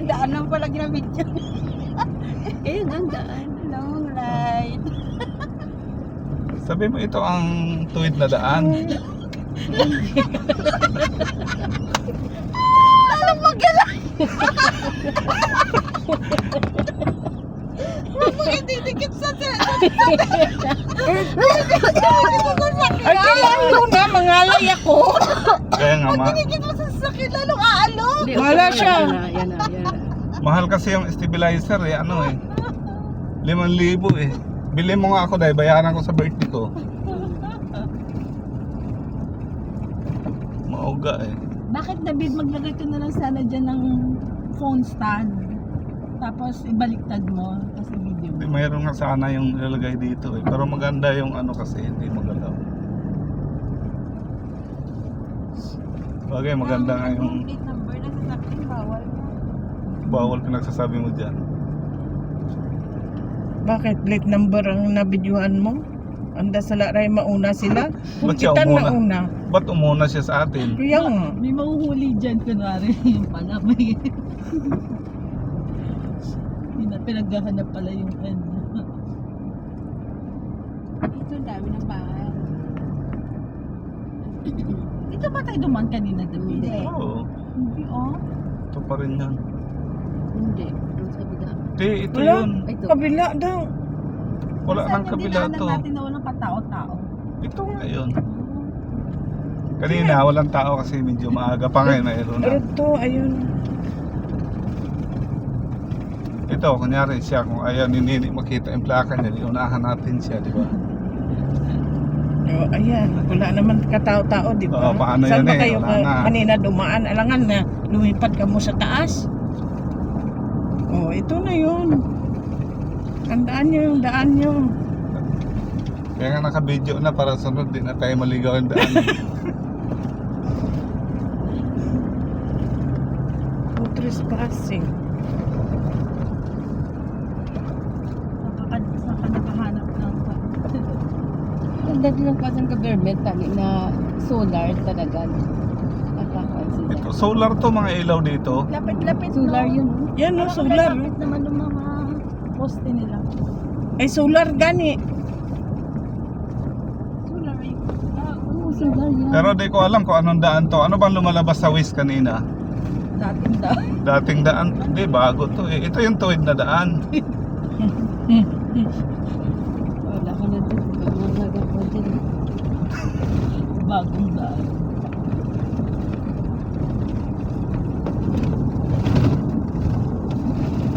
Daanan pala ginabidyo. Ayun ang daan. Long ride. Sabi mo ito ang tuwid na daan. Alam mo gala. Magpagdidikit sa Ay, kailangan mo na, mangalay ako. Kaya nga Magdidikit mo sa sasakyan, lalong aalog. Hindi, Wala okay, siya. Yan na. mahal kasi yung stabilizer eh, ano eh. 5,000 eh. Bili mo nga ako dahil bayaran ko sa birthday ko. Mauga eh. Bakit David, maglagay ka na lang sana dyan ng phone stand. Tapos ibaliktad mo kasi video mo. Mayroon nga sana yung ilalagay dito eh. Pero maganda yung ano kasi hindi magalaw. Bagay maganda nga yung Plate number na sasakyan, bawal na. bawal pinagsasabi mo dyan. Bakit plate number ang nabidyohan mo? Anda sa laray mauna sila? Kung Ba't siya kita umuna? nauna. Ba't umuna siya sa atin? Kaya nga. May mahuhuli dyan, kunwari. Yung pala, may... Pinaghahanap pala yung ano. Ito, dami ng bahay. Dito ba tayo duman kanina, David? Hindi. Oo. Hindi, oh. Ito pa rin yan. Hindi, doon sa bida. Hindi, ito Wala. yun. Ito. Kabila daw. Wala nang kabila to. Saan natin na walang patao-tao? Ito nga yun. Kanina walang tao kasi medyo maaga pa ngayon mayroon na. Ito, ayun. Ito, kunyari siya, kung ayaw ni Nini makita yung plaka niya, iunahan natin siya, di ba? Oh, ayan. Wala naman katao-tao, di ba? Oo, paano Saan yan ba eh? kayo Wala na. kanina dumaan? Alangan na lumipad ka mo sa taas. Oh, ito na yun. Tandaan nyo yung daan nyo. Kaya nga naka-video na para sunod din na tayo maligaw yung daan. No trespassing. Saan ka nakahanap ng Ang dati ng klaseng government, tali na solar talaga. Atakan sila. Ito, solar to mga ilaw dito. Lapit-lapit, Solar no? yun. Yan o, Parang solar. malapit naman ng mga poste nila. Ay, solar gani. Solar eh. Oo, solar yan. Pero di ko alam kung anong daan to. Ano bang lumalabas sa Waze kanina? Dating daw. Dating daan, hindi, bago to eh. Ito yung tuwid na daan. Wala ko na din. Magagawa ko din. Bagong daan.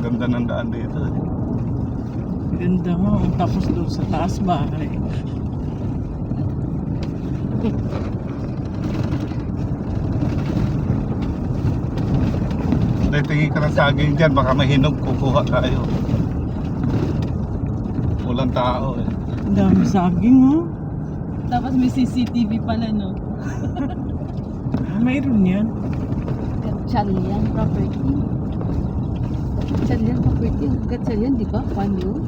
Ganda ng daan dito eh. Ganda mo. Tapos doon sa taas bahay. Dahil tingin ka ng saging dyan, baka mahinog, kukuha tayo. Walang tao eh. Ang dami saging mo. Tapos may CCTV pala, no? Mayroon yan. Gatchalian property. Gatchalian property. Gatchalian, di ba? Panyo?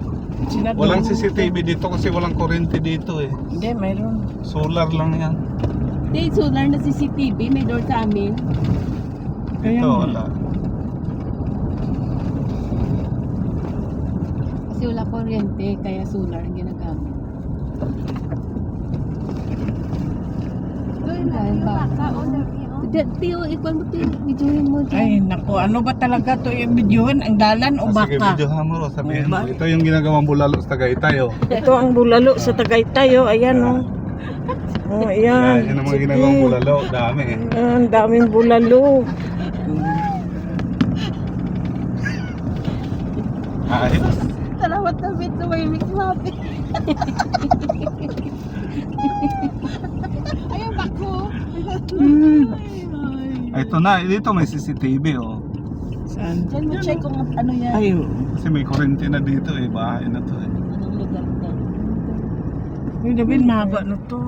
Sinadoro. Walang CCTV dito kasi walang kuryente dito eh. Hindi, mayroon. Solar lang yan. Hindi, solar na CCTV. May door sa amin. Kaya Ito nga. wala. Kasi wala kuryente, kaya solar ang ginagamit. Dahil baka. Tiyo, ikaw mo tiyo. Videoin mo Ay, dyan. naku, ano ba talaga to yung videohan? Ang dalan o Sige, baka? video mo. Sabihin mo. Ba? Ito yung ginagawang bulalo sa Tagaytay oh. Ito ang bulalo sa Tagaytay, oh. Ayan, oh. Oh, ayan. Yan ang mga Sige. ginagawang bulalo. Dami eh. Ang daming bulalo. Ayos. Salamat na bit na may mix happy. Ayun, bako. Ito na, dito may CCTV oh. Saan? Diyan mo check kung ano yan. Ay, oh. Kasi may kuryente na dito eh. Bahay na to eh. Anong lugar na. Uy, David, mahaba na to.